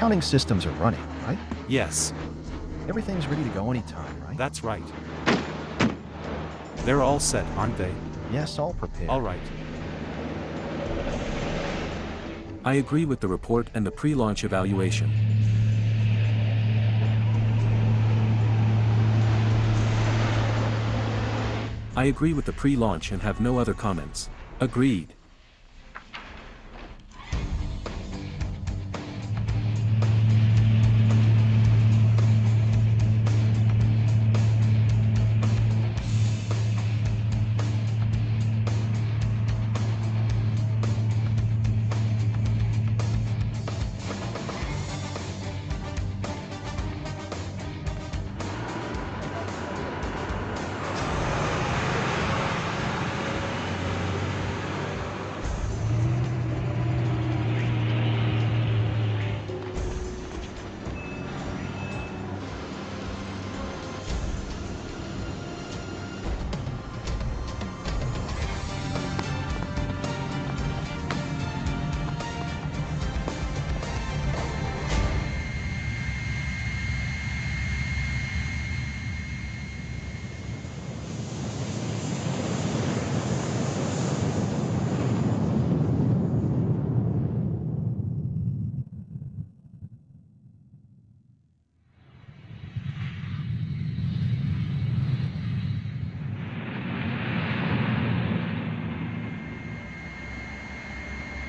counting systems are running, right? Yes, Everything's ready to go anytime, right? that's right. They're all set, aren't they? Yes, all prepared. All right. I agree with the report and the pre-launch evaluation. I agree with the pre-launch and have no other comments. Agreed.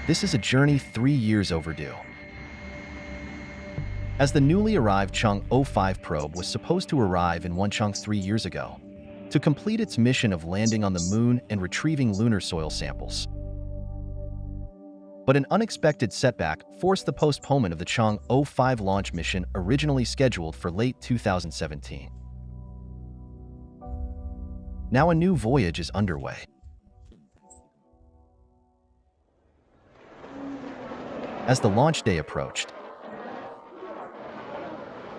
This is a journey 3 years overdue. As the newly arrived Chang'e 05 probe was supposed to arrive in Wenchang 3 years ago, to complete its mission of landing on the moon and retrieving lunar soil samples. But an unexpected setback forced the postponement of the Chang'e 05 launch mission originally scheduled for late 2017. Now a new voyage is underway. As the launch day approached,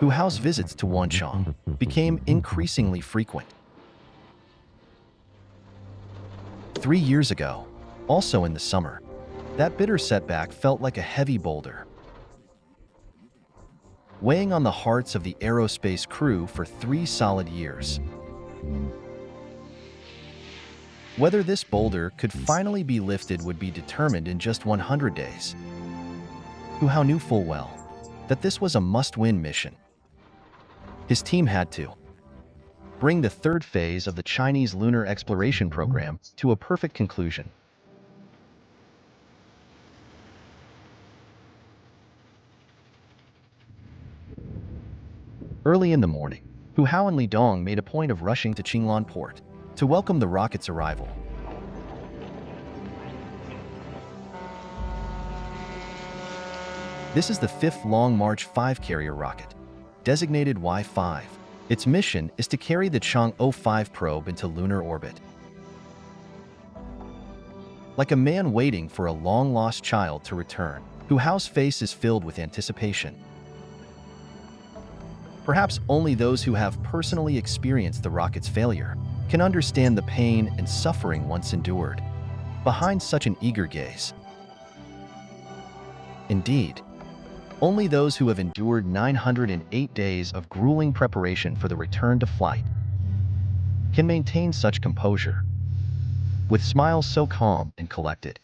Huao's visits to Wenchang became increasingly frequent. 3 years ago, also in the summer, that bitter setback felt like a heavy boulder, weighing on the hearts of the aerospace crew for 3 solid years. Whether this boulder could finally be lifted would be determined in just 100 days. Huao knew full well that this was a must-win mission. His team had to bring the third phase of the Chinese Lunar Exploration Program to a perfect conclusion. Early in the morning, Huao and Li Dong made a point of rushing to Qinglan port to welcome the rocket's arrival. This is the 5th Long March 5 carrier rocket, designated Y-5. Its mission is to carry the Chang'e 05 probe into lunar orbit. Like a man waiting for a long-lost child to return, Huao's face is filled with anticipation. Perhaps only those who have personally experienced the rocket's failure can understand the pain and suffering once endured behind such an eager gaze. Indeed, only those who have endured 908 days of grueling preparation for the return to flight can maintain such composure, with smiles so calm and collected.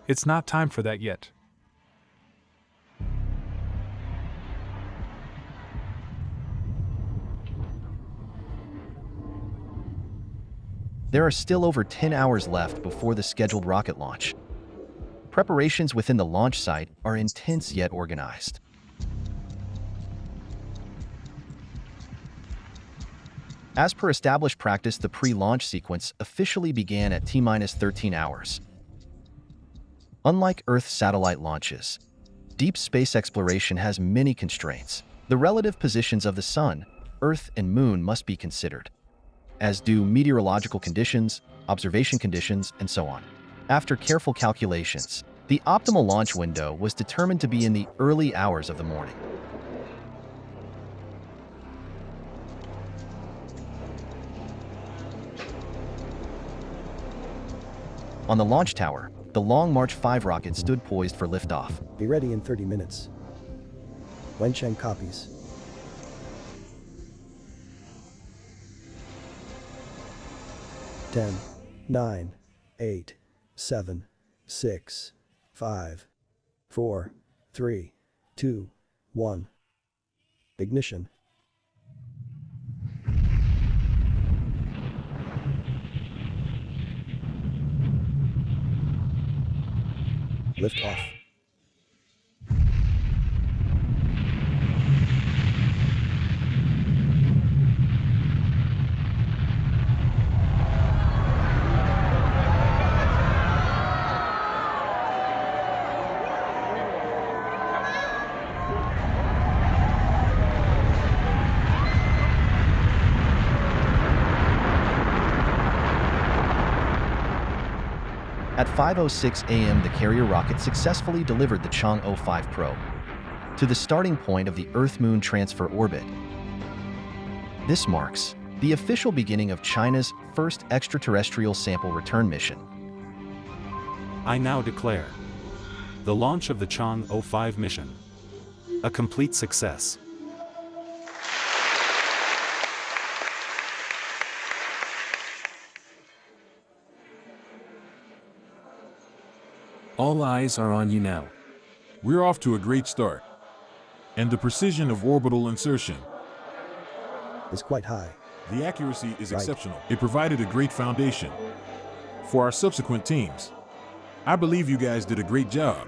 It's not time for that yet. There are still over 10 hours left before the scheduled rocket launch. Preparations within the launch site are intense yet organized. As per established practice, the pre-launch sequence officially began at T-13 hours. Unlike Earth satellite launches, deep space exploration has many constraints. The relative positions of the Sun, Earth, and Moon must be considered, as do meteorological conditions, observation conditions, and so on. After careful calculations, the optimal launch window was determined to be in the early hours of the morning. On the launch tower, the Long March 5 rocket stood poised for liftoff. Be ready in 30 minutes. Wenchang copies. Ten, 9, 8, 7, 6, 5, 4, 3, 2, 1. Ignition. Lift off. At 5:06 a.m., the carrier rocket successfully delivered the Chang'e 5 probe to the starting point of the Earth-Moon transfer orbit. This marks the official beginning of China's first extraterrestrial sample return mission. I now declare the launch of the Chang'e 5 mission a complete success. All eyes are on you now. We're off to a great start. And the precision of orbital insertion. Is quite high. The accuracy is Right. exceptional. It provided a great foundation for our subsequent teams. I believe you guys did a great job.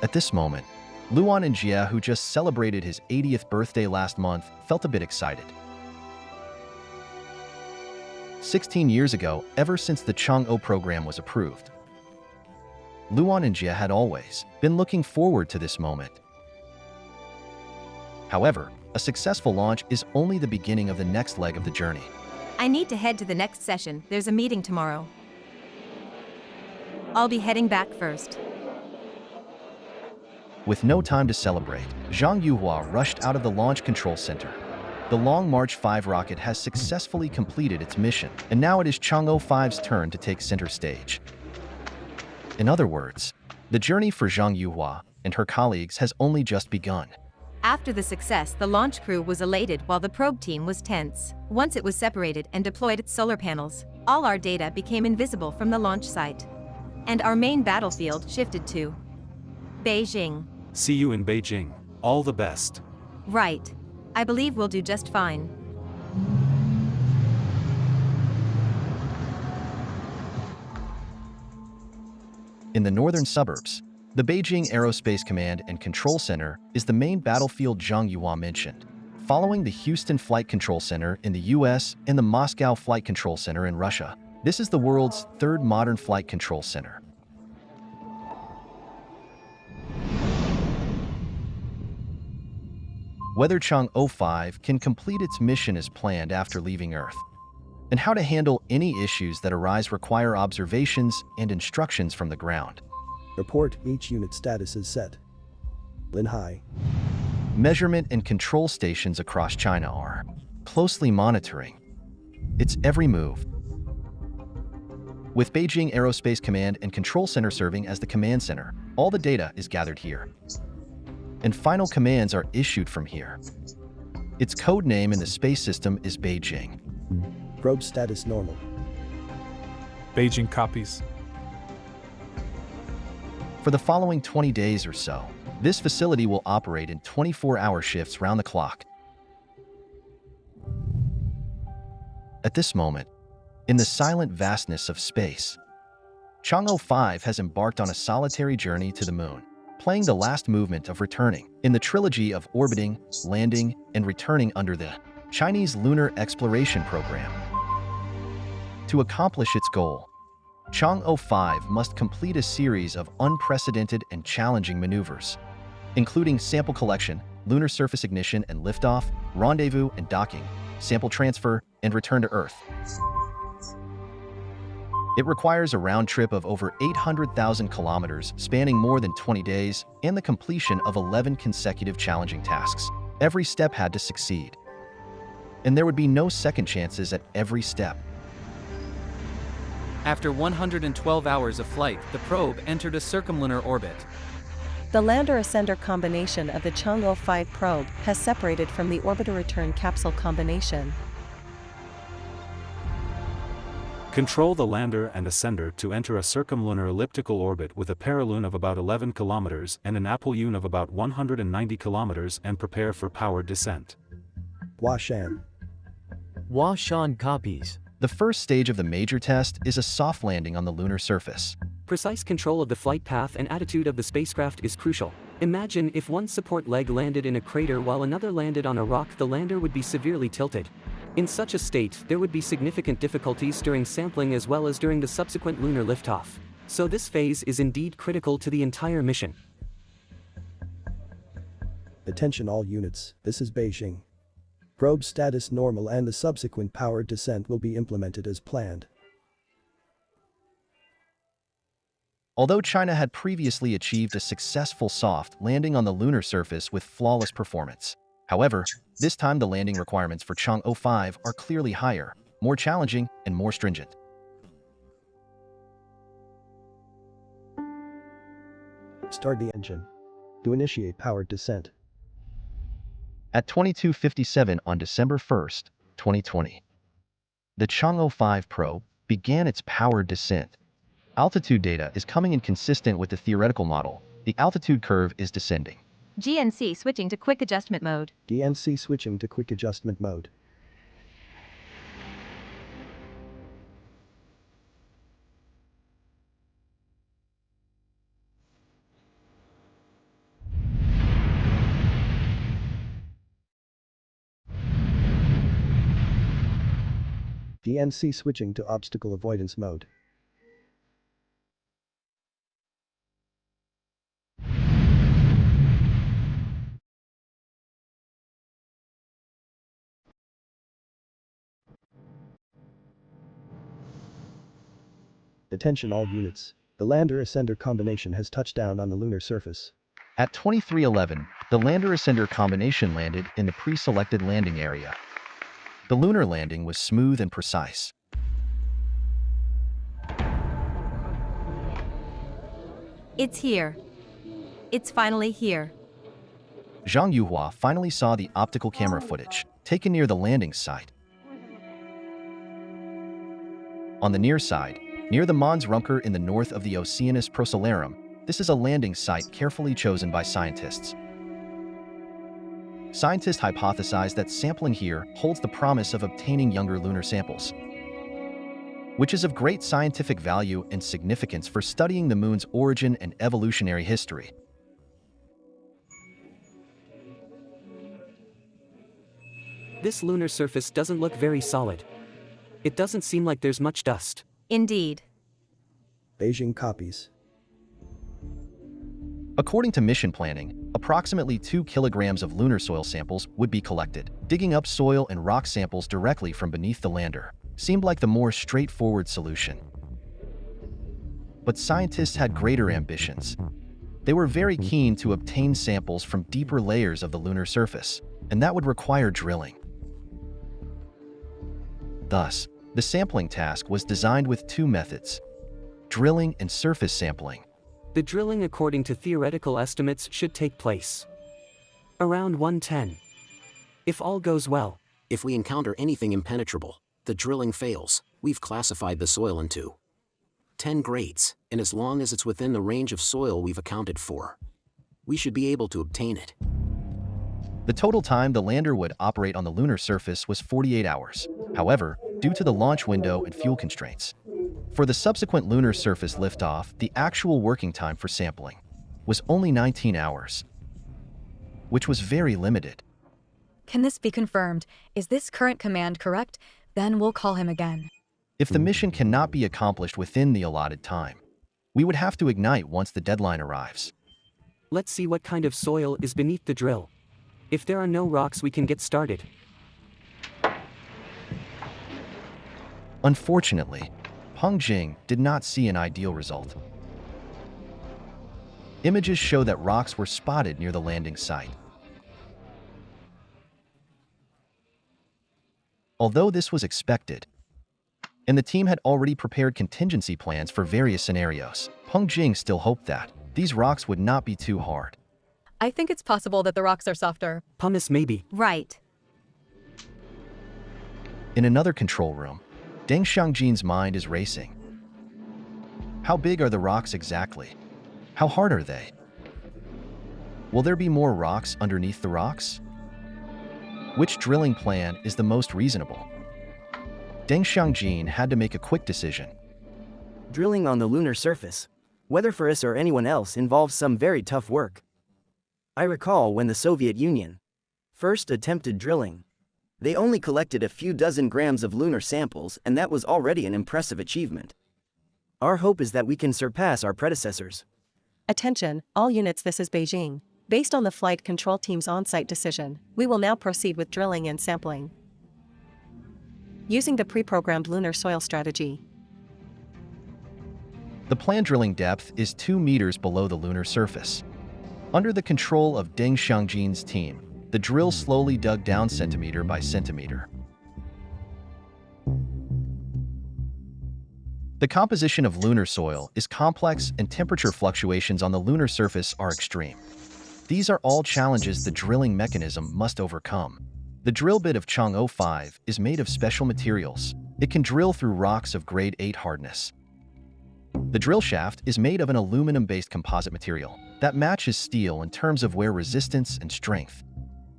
At this moment, Luan and Jia, who just celebrated his 80th birthday last month, felt a bit excited. 16 years ago, ever since the Chang'e program was approved, Luan and Jia had always been looking forward to this moment. However, a successful launch is only the beginning of the next leg of the journey. I need to head to the next session. There's a meeting tomorrow. I'll be heading back first. With no time to celebrate, Zhang Yuhua rushed out of the Launch Control Center. The Long March 5 rocket has successfully completed its mission, and now it is Chang'e 5's turn to take center stage. In other words, the journey for Zhang Yuhua and her colleagues has only just begun. After the success, the launch crew was elated while the probe team was tense. Once it was separated and deployed its solar panels, all our data became invisible from the launch site. And our main battlefield shifted to Beijing. See you in Beijing. All the best. Right. I believe we'll do just fine. In the northern suburbs, the Beijing Aerospace Command and Control Center is the main battlefield Zhang Yuhua mentioned, following the Houston Flight Control Center in the US and the Moscow Flight Control Center in Russia. This is the world's third modern flight control center. Whether Chang'e 5 can complete its mission as planned after leaving Earth, and how to handle any issues that arise require observations and instructions from the ground. Report each unit status is set. Linhai. Measurement and control stations across China are closely monitoring its every move. With Beijing Aerospace Command and Control Center serving as the command center, all the data is gathered here, and final commands are issued from here. Its code name in the space system is Beijing. Probe status normal. Beijing copies. For the following 20 days or so, this facility will operate in 24-hour shifts round the clock. At this moment, in the silent vastness of space, Chang'e 5 has embarked on a solitary journey to the moon, playing the last movement of returning in the trilogy of orbiting, landing, and returning under the Chinese Lunar Exploration Program. To accomplish its goal, Chang'e 5 must complete a series of unprecedented and challenging maneuvers, including sample collection, lunar surface ignition and liftoff, rendezvous and docking, sample transfer, and return to Earth. It requires a round trip of over 800,000 kilometers spanning more than 20 days and the completion of 11 consecutive challenging tasks. Every step had to succeed, and there would be no second chances at every step. After 112 hours of flight, the probe entered a circumlunar orbit. The lander-ascender combination of the Chang'e 5 probe has separated from the orbiter-return capsule combination. Control the lander and ascender to enter a circumlunar elliptical orbit with a perilune of about 11 kilometers and an apoLune of about 190 kilometers and prepare for powered descent. Washan. Washan copies. The first stage of the major test is a soft landing on the lunar surface. Precise control of the flight path and attitude of the spacecraft is crucial. Imagine if one support leg landed in a crater while another landed on a rock, the lander would be severely tilted. In such a state, there would be significant difficulties during sampling as well as during the subsequent lunar liftoff. So this phase is indeed critical to the entire mission. Attention all units, this is Beijing. Probe status normal and the subsequent powered descent will be implemented as planned. Although China had previously achieved a successful soft landing on the lunar surface with flawless performance, however, this time the landing requirements for Chang'e 5 are clearly higher, more challenging, and more stringent. Start the engine. To initiate powered descent. At 22:57 on December 1st, 2020, the Chang'e 5 probe began its powered descent. Altitude data is coming in consistent with the theoretical model. The altitude curve is descending. GNC switching to quick adjustment mode. DNC switching to quick adjustment mode. DNC switching to obstacle avoidance mode. Attention all units. The lander-ascender combination has touched down on the lunar surface. At 23:11, the lander-ascender combination landed in the pre-selected landing area. The lunar landing was smooth and precise. It's here. It's finally here. Zhang Yuhua finally saw the optical camera footage taken near the landing site. On the near side, near the Mons Rumker in the north of the Oceanus Procellarum, this is a landing site carefully chosen by scientists. Scientists hypothesize that sampling here holds the promise of obtaining younger lunar samples, which is of great scientific value and significance for studying the moon's origin and evolutionary history. This lunar surface doesn't look very solid. It doesn't seem like there's much dust. Indeed. Beijing copies. According to mission planning, approximately 2 kilograms of lunar soil samples would be collected. Digging up soil and rock samples directly from beneath the lander seemed like the more straightforward solution. But scientists had greater ambitions. They were very keen to obtain samples from deeper layers of the lunar surface, and that would require drilling. Thus, the sampling task was designed with 2 methods: drilling and surface sampling. The drilling, according to theoretical estimates, should take place around 110. If all goes well. If we encounter anything impenetrable, the drilling fails. We've classified the soil into 10 greats, and as long as it's within the range of soil we've accounted for, we should be able to obtain it. The total time the lander would operate on the lunar surface was 48 hours. However, due to the launch window and fuel constraints, for the subsequent lunar surface liftoff, the actual working time for sampling was only 19 hours, which was very limited. Can this be confirmed? Is this current command correct? Then we'll call him again. If the mission cannot be accomplished within the allotted time, we would have to ignite once the deadline arrives. Let's see what kind of soil is beneath the drill. If there are no rocks, we can get started. Unfortunately, Peng Jing did not see an ideal result. Images show that rocks were spotted near the landing site. Although this was expected, and the team had already prepared contingency plans for various scenarios, Peng Jing still hoped that these rocks would not be too hard. I think it's possible that the rocks are softer. Pumice maybe. Right. In another control room, Deng Xiangjin's mind is racing. How big are the rocks exactly? How hard are they? Will there be more rocks underneath the rocks? Which drilling plan is the most reasonable? Deng Xiangjin had to make a quick decision. Drilling on the lunar surface, whether for us or anyone else, involves some very tough work. I recall when the Soviet Union first attempted drilling, they only collected a few dozen grams of lunar samples, and that was already an impressive achievement. Our hope is that we can surpass our predecessors. Attention, all units, this is Beijing. Based on the flight control team's on-site decision, we will now proceed with drilling and sampling. Using the pre-programmed lunar soil strategy. The planned drilling depth is 2 meters below the lunar surface. Under the control of Deng Xiangjin's team, the drill slowly dug down centimeter by centimeter. The composition of lunar soil is complex and temperature fluctuations on the lunar surface are extreme. These are all challenges the drilling mechanism must overcome. The drill bit of Chang'e 5 is made of special materials. It can drill through rocks of grade 8 hardness. The drill shaft is made of an aluminum-based composite material that matches steel in terms of wear resistance and strength,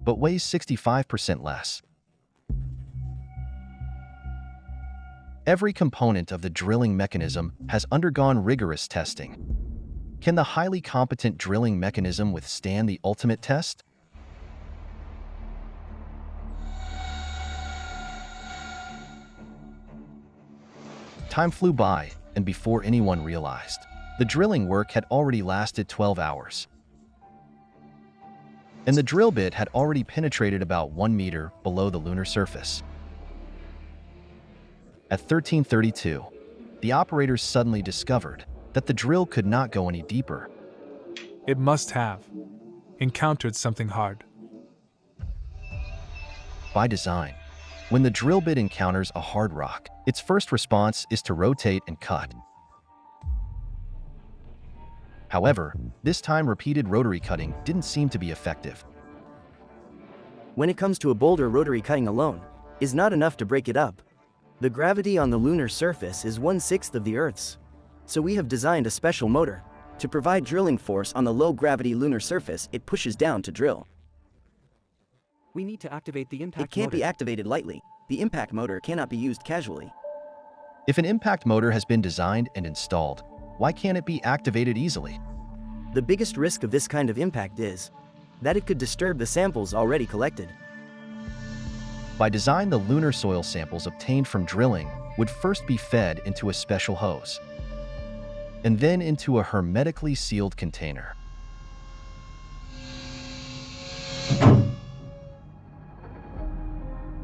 but weighs 65% less. Every component of the drilling mechanism has undergone rigorous testing. Can the highly competent drilling mechanism withstand the ultimate test? Time flew by, and before anyone realized, the drilling work had already lasted 12 hours. And the drill bit had already penetrated about 1 meter below the lunar surface. At 13:32, the operators suddenly discovered that the drill could not go any deeper. It must have encountered something hard. By design, when the drill bit encounters a hard rock, its first response is to rotate and cut. However, this time repeated rotary cutting didn't seem to be effective. When it comes to a boulder, rotary cutting alone is not enough to break it up. The gravity on the lunar surface is 1/6 of the Earth's. So we have designed a special motor to provide drilling force on the low-gravity lunar surface it pushes down to drill. We need to activate the impact motor. It can't be activated lightly. The impact motor cannot be used casually. If an impact motor has been designed and installed, why can't it be activated easily? The biggest risk of this kind of impact is that it could disturb the samples already collected. By design, the lunar soil samples obtained from drilling would first be fed into a special hose, and then into a hermetically sealed container.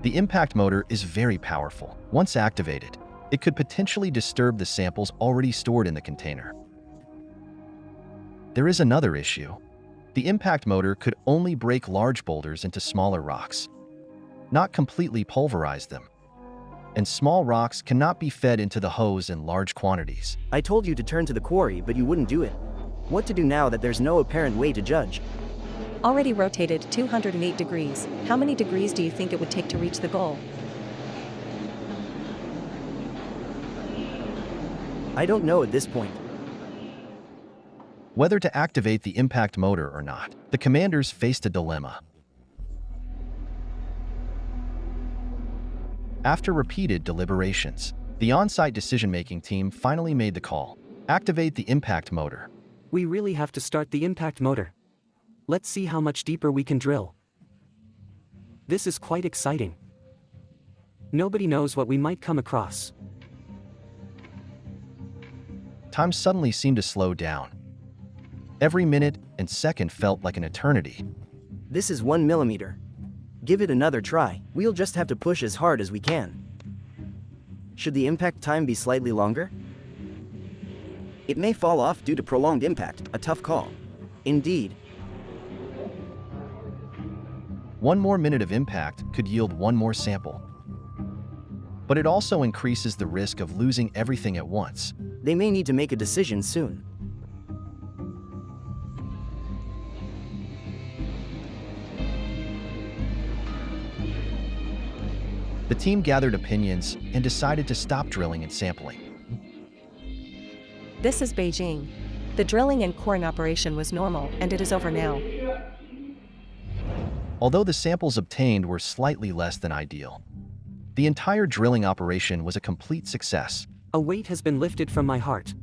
The impact motor is very powerful. Once activated, it could potentially disturb the samples already stored in the container. There is another issue. The impact motor could only break large boulders into smaller rocks, not completely pulverize them. And small rocks cannot be fed into the hose in large quantities. I told you to turn to the quarry, but you wouldn't do it. What to do now that there's no apparent way to judge? Already rotated 208 degrees. How many degrees do you think it would take to reach the goal? I don't know at this point. Whether to activate the impact motor or not, the commanders faced a dilemma. After repeated deliberations, the on-site decision-making team finally made the call. Activate the impact motor. We really have to start the impact motor. Let's see how much deeper we can drill. This is quite exciting. Nobody knows what we might come across. Time suddenly seemed to slow down. Every minute and second felt like an eternity. This is 1 millimeter. Give it another try. We'll just have to push as hard as we can. Should the impact time be slightly longer? It may fall off due to prolonged impact, a tough call. Indeed. 1 more minute of impact could yield 1 more sample. But it also increases the risk of losing everything at once. They may need to make a decision soon. The team gathered opinions and decided to stop drilling and sampling. This is Beijing. The drilling and coring operation was normal, and it is over now. Although the samples obtained were slightly less than ideal, the entire drilling operation was a complete success. A weight has been lifted from my heart.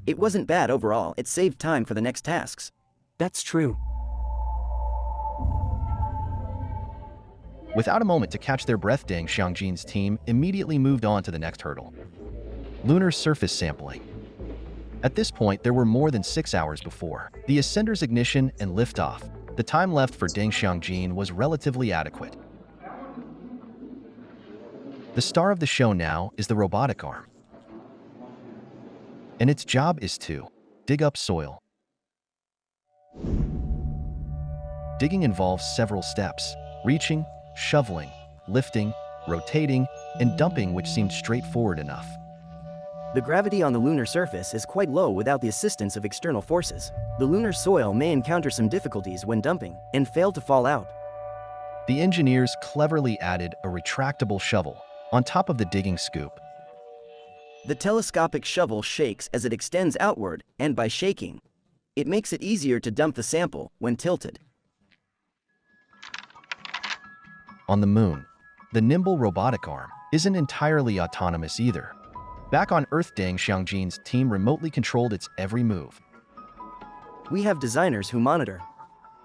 It wasn't bad overall, it saved time for the next tasks. That's true. Without a moment to catch their breath, Deng Xiangjin's team immediately moved on to the next hurdle: lunar surface sampling. At this point, there were more than 6 hours before the ascender's ignition and liftoff. The time left for Deng Xiangjin was relatively adequate. The star of the show now is the robotic arm, and its job is to dig up soil. Digging involves several steps: reaching, shoveling, lifting, rotating, and dumping, which seemed straightforward enough. The gravity on the lunar surface is quite low without the assistance of external forces. The lunar soil may encounter some difficulties when dumping and fail to fall out. The engineers cleverly added a retractable shovel on top of the digging scoop. The telescopic shovel shakes as it extends outward, and by shaking, it makes it easier to dump the sample when tilted. On the moon, the nimble robotic arm isn't entirely autonomous either. Back on Earth, Deng Xiangjin's team remotely controlled its every move. We have designers who monitor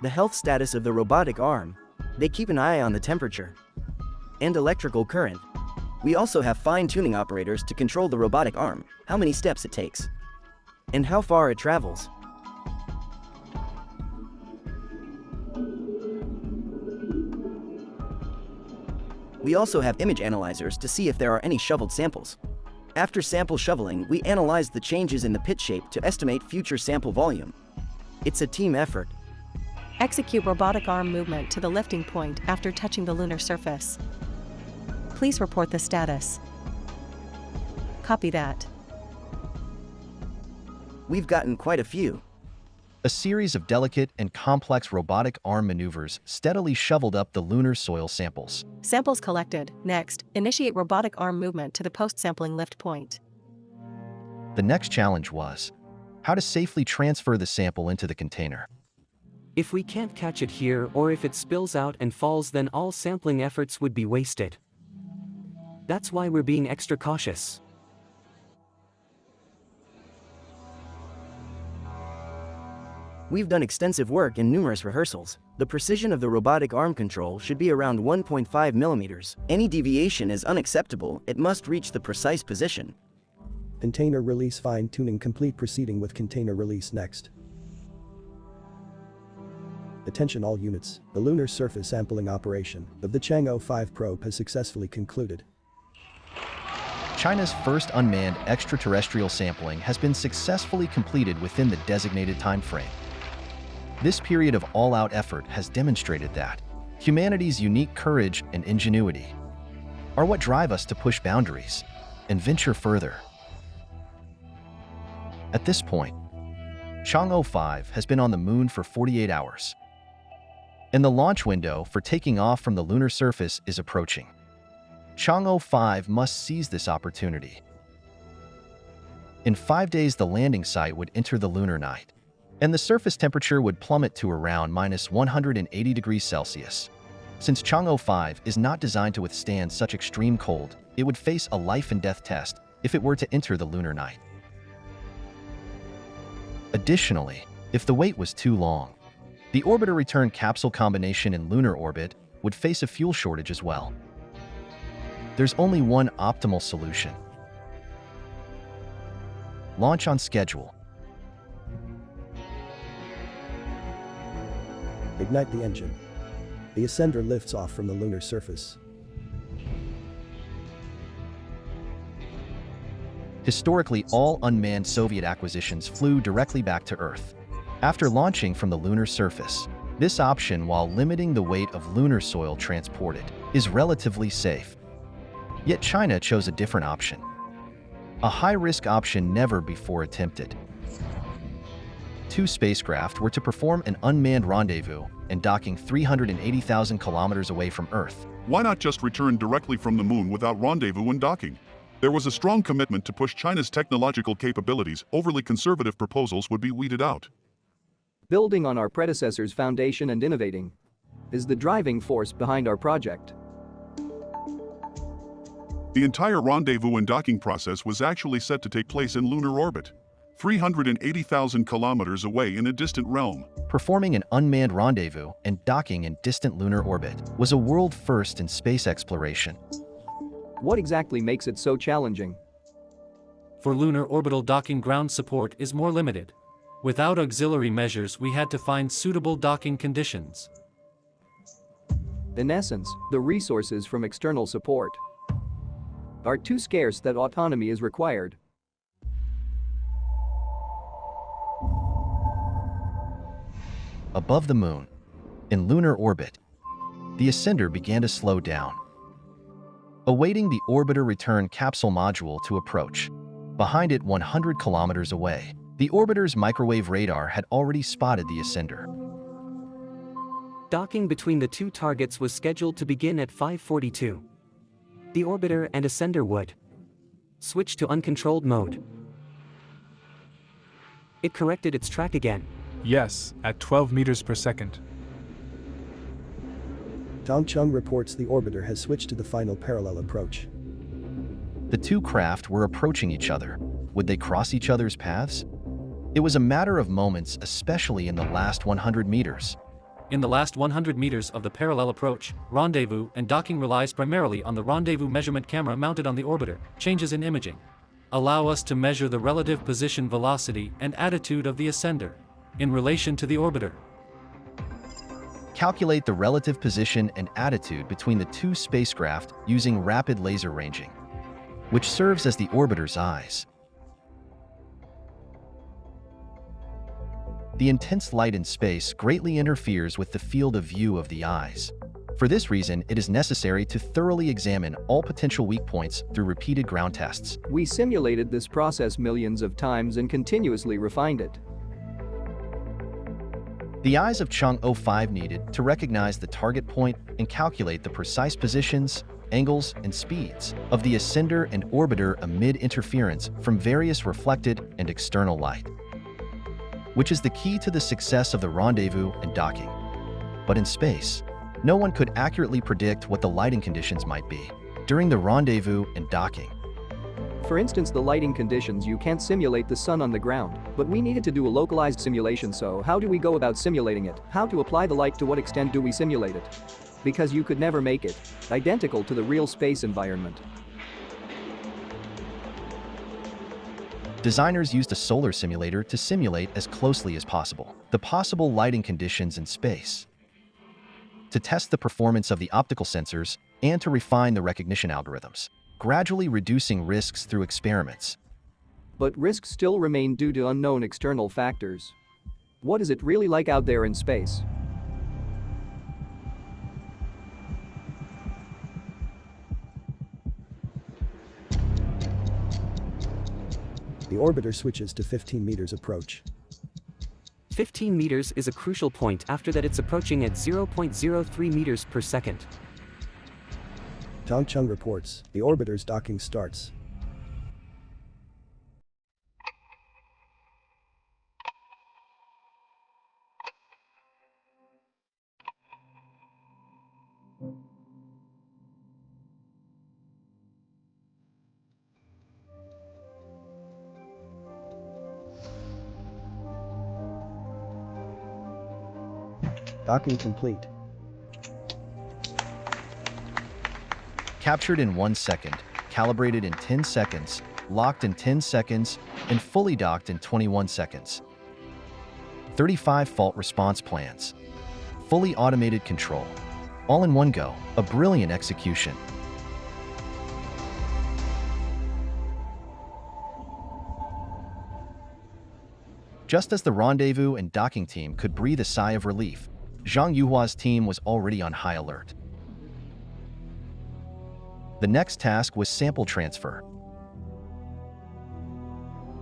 the health status of the robotic arm. They keep an eye on the temperature and electrical current. We also have fine-tuning operators to control the robotic arm, how many steps it takes, and how far it travels. We also have image analyzers to see if there are any shoveled samples. After sample shoveling, we analyze the changes in the pit shape to estimate future sample volume. It's a team effort. Execute robotic arm movement to the lifting point after touching the lunar surface. Please report the status. Copy that. We've gotten quite a few. A series of delicate and complex robotic arm maneuvers steadily shoveled up the lunar soil samples. Samples collected. Next, initiate robotic arm movement to the post-sampling lift point. The next challenge was how to safely transfer the sample into the container. If we can't catch it here, or if it spills out and falls, then all sampling efforts would be wasted. That's why we're being extra cautious. We've done extensive work and numerous rehearsals. The precision of the robotic arm control should be around 1.5 millimeters. Any deviation is unacceptable. It must reach the precise position. Container release fine-tuning complete. Proceeding with container release next. Attention all units. The lunar surface sampling operation of the Chang'e 5 probe has successfully concluded. China's first unmanned extraterrestrial sampling has been successfully completed within the designated time frame. This period of all-out effort has demonstrated that humanity's unique courage and ingenuity are what drive us to push boundaries and venture further. At this point, Chang'e 5 has been on the moon for 48 hours, and the launch window for taking off from the lunar surface is approaching. Chang'e 5 must seize this opportunity. In 5 days, the landing site would enter the lunar night, and the surface temperature would plummet to around minus 180 degrees Celsius. Since Chang'e 5 is not designed to withstand such extreme cold, it would face a life-and-death test if it were to enter the lunar night. Additionally, if the wait was too long, the orbiter return capsule combination in lunar orbit would face a fuel shortage as well. There's only one optimal solution: launch on schedule. Ignite the engine. The ascender lifts off from the lunar surface. Historically, all unmanned Soviet acquisitions flew directly back to Earth after launching from the lunar surface. This option, while limiting the weight of lunar soil transported, is relatively safe. Yet China chose a different option, a high-risk option never before attempted. 2 spacecraft were to perform an unmanned rendezvous and docking 380,000 kilometers away from Earth. Why not just return directly from the moon without rendezvous and docking? There was a strong commitment to push China's technological capabilities. Overly conservative proposals would be weeded out. Building on our predecessor's foundation and innovating is the driving force behind our project. The entire rendezvous and docking process was actually set to take place in lunar orbit, 380,000 kilometers away in a distant realm. Performing an unmanned rendezvous and docking in distant lunar orbit was a world first in space exploration. What exactly makes it so challenging? For lunar orbital docking, ground support is more limited. Without auxiliary measures, we had to find suitable docking conditions. In essence, the resources from external support are too scarce that autonomy is required. Above the moon, in lunar orbit, the ascender began to slow down, awaiting the orbiter return capsule module to approach. Behind it, 100 kilometers away, the orbiter's microwave radar had already spotted the ascender. Docking between the two targets was scheduled to begin at 5:42. The orbiter and ascender would switch to uncontrolled mode. It corrected its track again. Yes, at 12 meters per second. Wenchang reports the orbiter has switched to the final parallel approach. The two craft were approaching each other. Would they cross each other's paths? It was a matter of moments, especially in the last 100 meters. In the last 100 meters of the parallel approach, rendezvous and docking relies primarily on the rendezvous measurement camera mounted on the orbiter. Changes in imaging allow us to measure the relative position, velocity, and attitude of the ascender in relation to the orbiter. Calculate the relative position and attitude between the two spacecraft using rapid laser ranging, which serves as the orbiter's eyes. The intense light in space greatly interferes with the field of view of the eyes. For this reason, it is necessary to thoroughly examine all potential weak points through repeated ground tests. We simulated this process millions of times and continuously refined it. The eyes of Chang'e 5 needed to recognize the target point and calculate the precise positions, angles, and speeds of the ascender and orbiter amid interference from various reflected and external light, which is the key to the success of the rendezvous and docking. But in space, no one could accurately predict what the lighting conditions might be during the rendezvous and docking. For instance, the lighting conditions, you can't simulate the sun on the ground, but we needed to do a localized simulation. So how do we go about simulating it? How to apply the light? To what extent do we simulate it? Because you could never make it identical to the real space environment. Designers used a solar simulator to simulate as closely as possible the possible lighting conditions in space, to test the performance of the optical sensors and to refine the recognition algorithms, gradually reducing risks through experiments. But risks still remain due to unknown external factors. What is it really like out there in space? The orbiter switches to 15 meters approach. 15 meters is a crucial point. After that, it's approaching at 0.03 meters per second. Wenchang reports the orbiter's docking starts. Docking complete. Captured in 1 second, calibrated in 10 seconds, locked in 10 seconds, and fully docked in 21 seconds. 35 fault response plans. Fully automated control. All in one go, a brilliant execution. Just as the rendezvous and docking team could breathe a sigh of relief, Zhang Yuhua's team was already on high alert. The next task was sample transfer.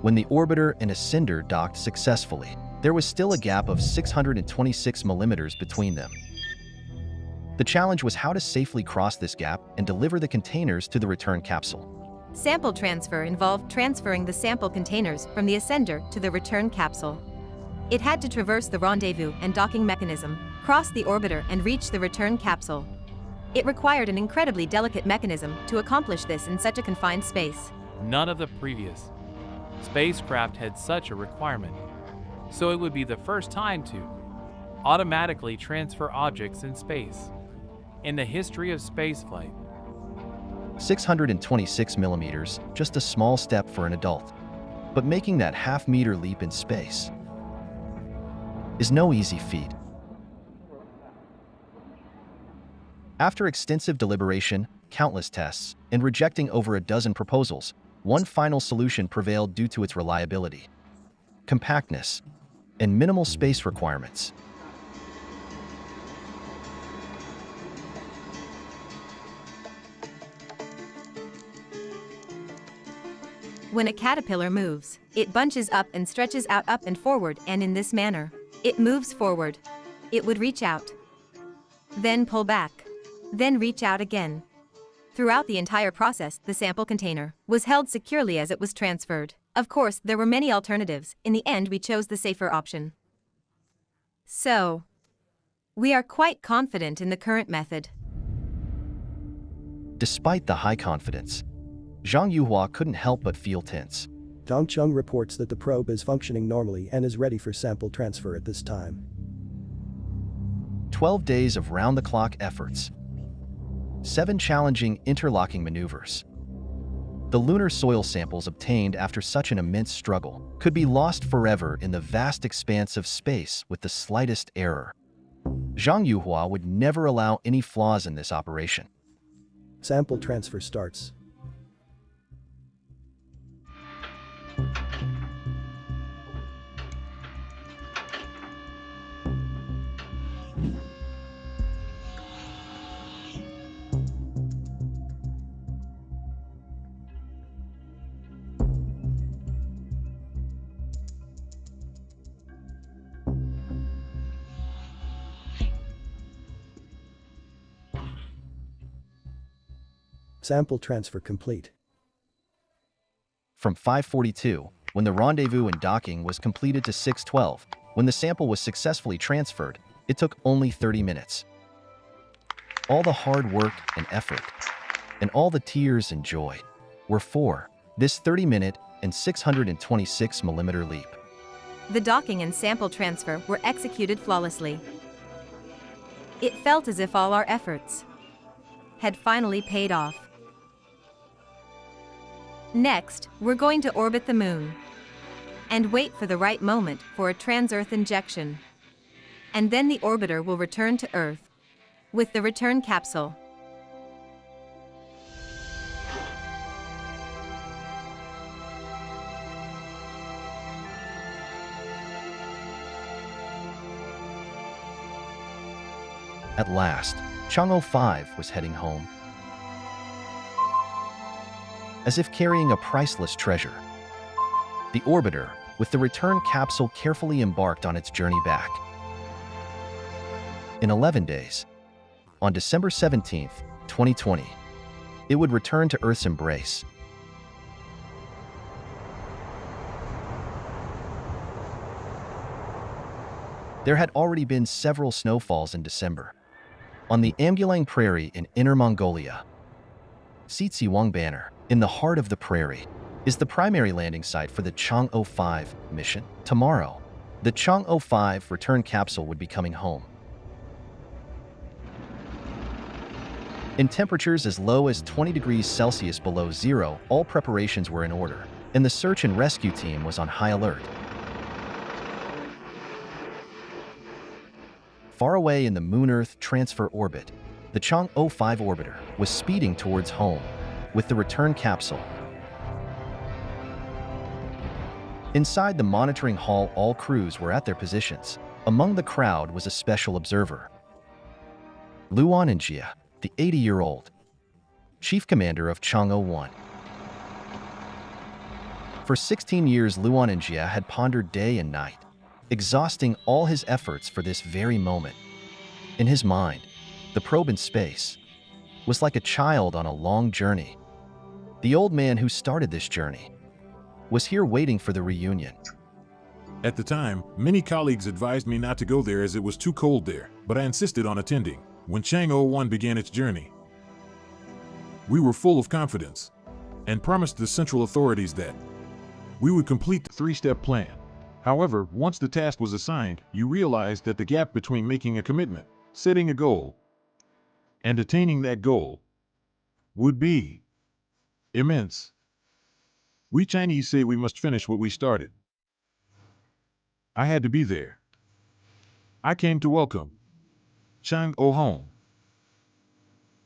When the orbiter and ascender docked successfully, there was still a gap of 626 millimeters between them. The challenge was how to safely cross this gap and deliver the containers to the return capsule. Sample transfer involved transferring the sample containers from the ascender to the return capsule. It had to traverse the rendezvous and docking mechanism, cross the orbiter and reach the return capsule. It required an incredibly delicate mechanism to accomplish this in such a confined space. None of the previous spacecraft had such a requirement, so it would be the first time to automatically transfer objects in space in the history of spaceflight. 626 millimeters, just a small step for an adult. But making that half-meter leap in space is no easy feat. After extensive deliberation, countless tests, and rejecting over a dozen proposals, one final solution prevailed due to its reliability, compactness, and minimal space requirements. When a caterpillar moves, it bunches up and stretches out up and forward, and in this manner, it moves forward. It would reach out, then pull back, then reach out again. Throughout the entire process, the sample container was held securely as it was transferred. Of course, there were many alternatives. In the end, we chose the safer option. So, we are quite confident in the current method. Despite the high confidence, Zhang Yuhua couldn't help but feel tense. Dongcheng reports that the probe is functioning normally and is ready for sample transfer at this time. 12 days of round-the-clock efforts. 7 challenging interlocking maneuvers. The lunar soil samples obtained after such an immense struggle could be lost forever in the vast expanse of space with the slightest error. Zhang Yuhua would never allow any flaws in this operation. Sample transfer starts. Sample transfer complete. From 5:42, when the rendezvous and docking was completed, to 6:12, when the sample was successfully transferred, it took only 30 minutes. All the hard work and effort, and all the tears and joy, were for this 30-minute and 626-millimeter leap. The docking and sample transfer were executed flawlessly. It felt as if all our efforts had finally paid off. Next, we're going to orbit the moon and wait for the right moment for a trans-Earth injection. And then the orbiter will return to Earth with the return capsule. At last, Chang'e 5 was heading home. As if carrying a priceless treasure, the orbiter, with the return capsule, carefully embarked on its journey back. In 11 days, on December 17, 2020, it would return to Earth's embrace. There had already been several snowfalls in December. On the Amgulang Prairie in Inner Mongolia, Xitsiwang Banner, in the heart of the prairie, is the primary landing site for the Chang'e 5 mission. Tomorrow, the Chang'e 5 return capsule would be coming home. In temperatures as low as 20 degrees Celsius below zero, all preparations were in order, and the search and rescue team was on high alert. Far away in the Moon-Earth transfer orbit, the Chang'e 5 orbiter was speeding towards home with the return capsule. Inside the monitoring hall, all crews were at their positions. Among the crowd was a special observer, Luan Jia, the 80-year-old chief commander of Chang'e 1. For 16 years, Luan Jia had pondered day and night, exhausting all his efforts for this very moment. In his mind, the probe in space was like a child on a long journey. The old man who started this journey was here waiting for the reunion. At the time, many colleagues advised me not to go there as it was too cold there, but I insisted on attending. When Chang'e 1 began its journey, we were full of confidence and promised the central authorities that we would complete the three-step plan. However, once the task was assigned, you realized that the gap between making a commitment, setting a goal, and attaining that goal would be immense. We Chinese say we must finish what we started. I had to be there. I came to welcome Chang'e home,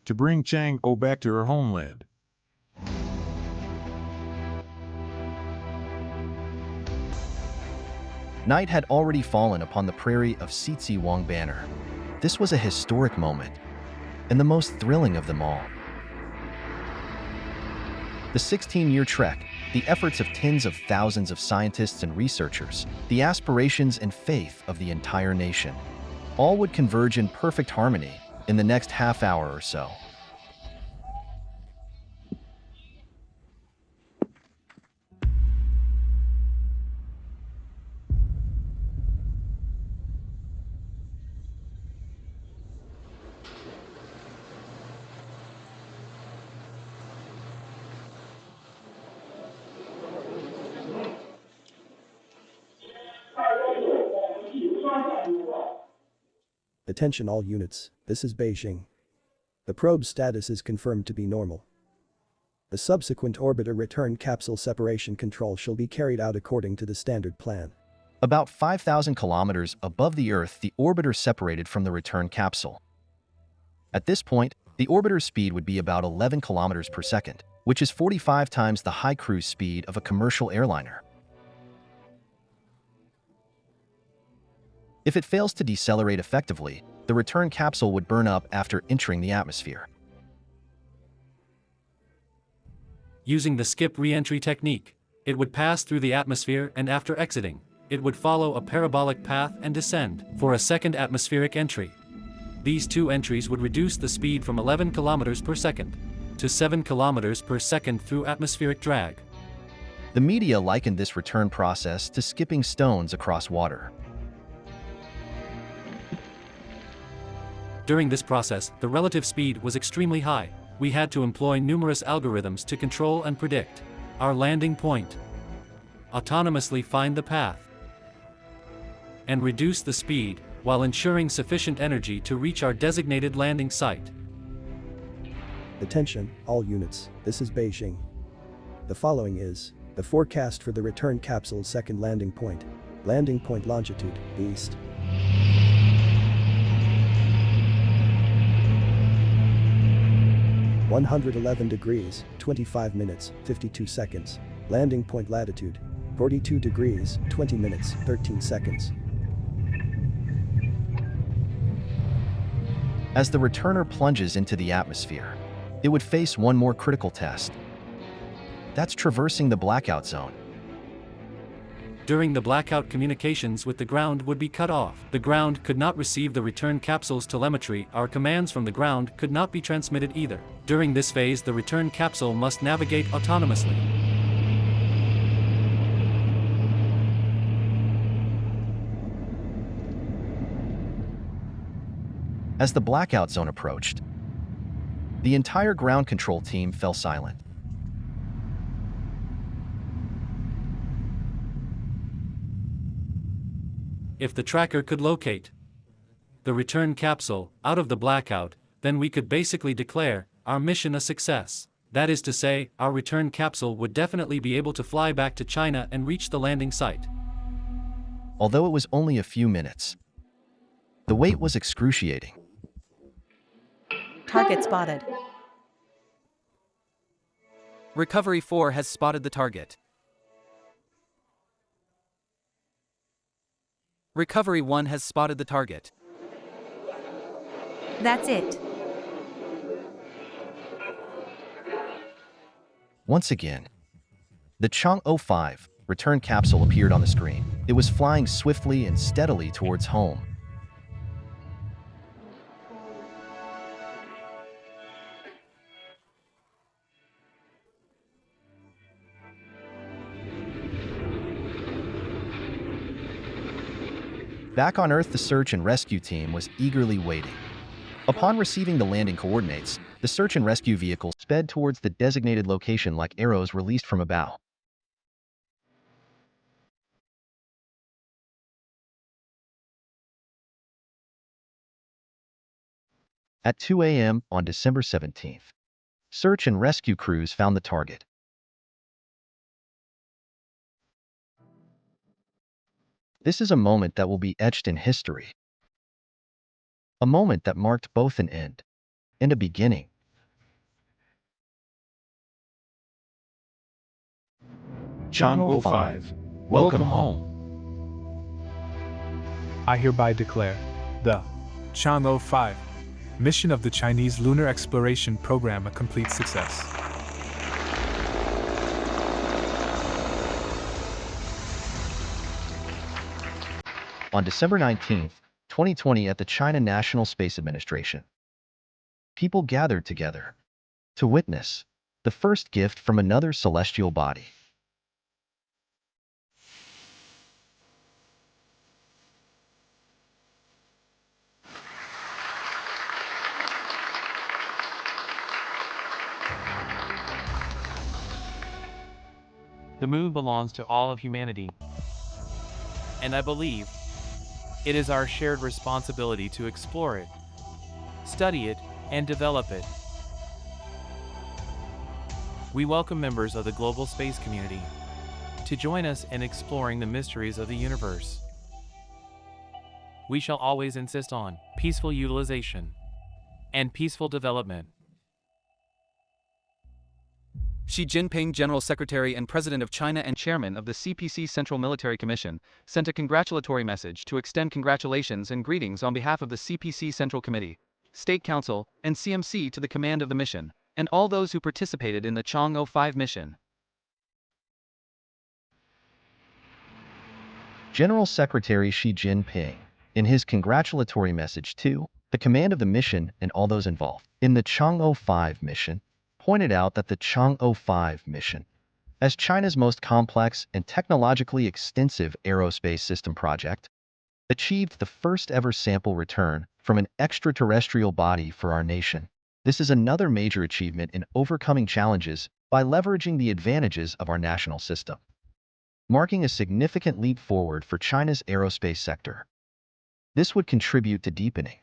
to bring Chang'e back to her homeland. Night had already fallen upon the prairie of Sitsi Wang Banner. This was a historic moment, and the most thrilling of them all. The 16-year trek, the efforts of tens of thousands of scientists and researchers, the aspirations and faith of the entire nation, all would converge in perfect harmony in the next half hour or so. Attention all units, this is Beijing. The probe's status is confirmed to be normal. The subsequent orbiter return capsule separation control shall be carried out according to the standard plan. About 5,000 kilometers above the Earth, the orbiter separated from the return capsule. At this point, the orbiter's speed would be about 11 kilometers per second, which is 45 times the high cruise speed of a commercial airliner. If it fails to decelerate effectively, the return capsule would burn up after entering the atmosphere. Using the skip re-entry technique, it would pass through the atmosphere and after exiting, it would follow a parabolic path and descend for a second atmospheric entry. These two entries would reduce the speed from 11 kilometers per second to 7 kilometers per second through atmospheric drag. The media likened this return process to skipping stones across water. During this process, the relative speed was extremely high. We had to employ numerous algorithms to control and predict our landing point, autonomously find the path, and reduce the speed while ensuring sufficient energy to reach our designated landing site. Attention, all units, this is Beijing. The following is the forecast for the return capsule's second landing point. Landing point longitude, east. (111 degrees, 25 minutes, 52 seconds). Landing point latitude, 42 degrees, 20 minutes, 13 seconds. As the returner plunges into the atmosphere, it would face one more critical test. That's traversing the blackout zone. During the blackout, communications with the ground would be cut off. The ground could not receive the return capsule's telemetry. Our commands from the ground could not be transmitted either. During this phase, the return capsule must navigate autonomously. As the blackout zone approached, the entire ground control team fell silent. If the tracker could locate the return capsule out of the blackout, then we could basically declare our mission a success. That is to say, our return capsule would definitely be able to fly back to China and reach the landing site. Although it was only a few minutes, the wait was excruciating. Target spotted. Recovery 4 has spotted the target. Recovery 1 has spotted the target. That's it. Once again, the Chang'e 5 return capsule appeared on the screen. It was flying swiftly and steadily towards home. Back on Earth, the search and rescue team was eagerly waiting. Upon receiving the landing coordinates, the search and rescue vehicle sped towards the designated location like arrows released from a bow. At 2 a.m. on December 17th, search and rescue crews found the target. This is a moment that will be etched in history. A moment that marked both an end and a beginning. Chang'e 5, welcome home. I hereby declare the Chang'e 5 mission of the Chinese Lunar Exploration Program a complete success. On December 19, 2020 at the China National Space Administration, people gathered together to witness the first gift from another celestial body. The moon belongs to all of humanity. And I believe it is our shared responsibility to explore it, study it, and develop it. We welcome members of the global space community to join us in exploring the mysteries of the universe. We shall always insist on peaceful utilization and peaceful development. Xi Jinping, General Secretary and President of China and Chairman of the CPC Central Military Commission, sent a congratulatory message to extend congratulations and greetings on behalf of the CPC Central Committee, State Council, and CMC to the command of the mission, and all those who participated in the Chang'e 5 mission. General Secretary Xi Jinping, in his congratulatory message to the command of the mission and all those involved in the Chang'e 5 mission, pointed out that the Chang'e 5 mission, as China's most complex and technologically extensive aerospace system project, achieved the first ever sample return from an extraterrestrial body for our nation. This is another major achievement in overcoming challenges by leveraging the advantages of our national system, marking a significant leap forward for China's aerospace sector. This would contribute to deepening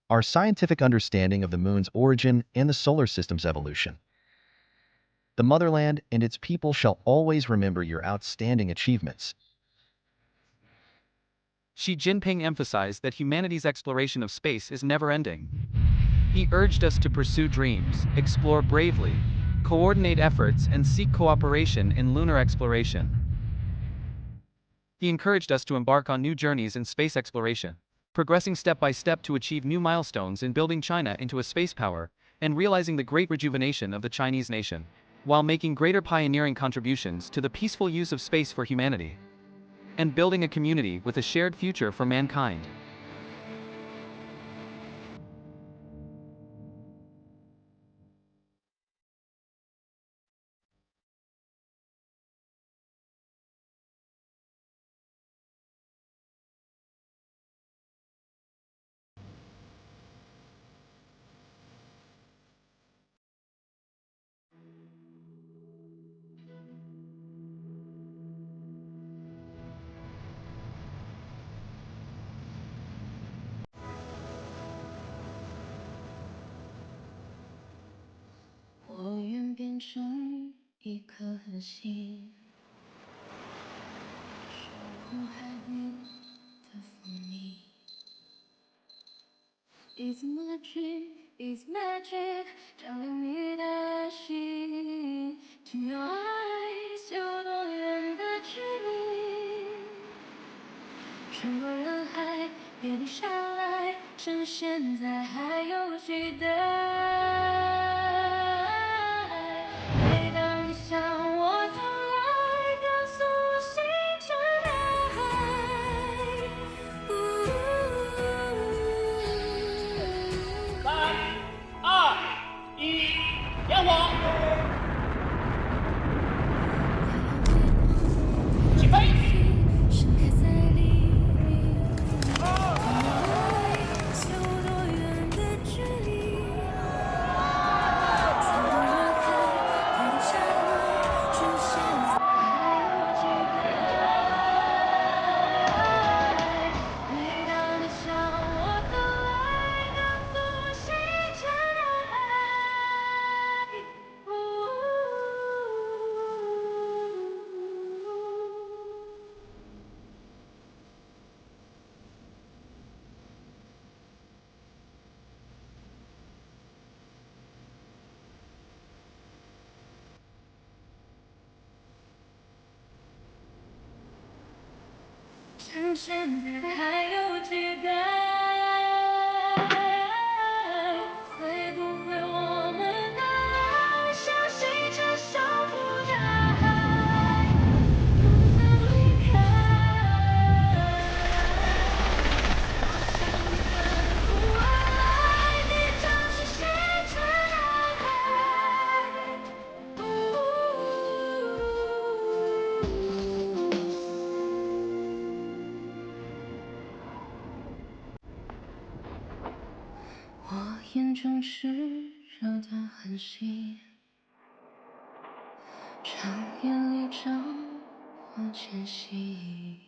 our scientific understanding of the moon's origin and the solar system's evolution. The motherland and its people shall always remember your outstanding achievements. Xi Jinping emphasized that humanity's exploration of space is never-ending. He urged us to pursue dreams, explore bravely, coordinate efforts, and seek cooperation in lunar exploration. He encouraged us to embark on new journeys in space exploration, progressing step by step to achieve new milestones in building China into a space power and realizing the great rejuvenation of the Chinese nation, while making greater pioneering contributions to the peaceful use of space for humanity and building a community with a shared future for mankind. 变成一颗恒星，守护海边的风铃。It's magic, it's magic， 占领你的心。To your eyes， 有多远的距离？穿过人海，别停下来，趁现在还有期待。每当你向我走来，告诉我星辰大海。3、2、1，点火！起飞！盛开在黎明。有多远的距离？穿过人海，别停下来，趁现在还有期待。每当你向我走来，告诉我星辰大海。趁现在还有期待，会不会我们的爱像星辰守护大海，不能离开？我想你奔赴而来，你就是星辰大海。我眼中炽热的恒星，长夜里照我前行。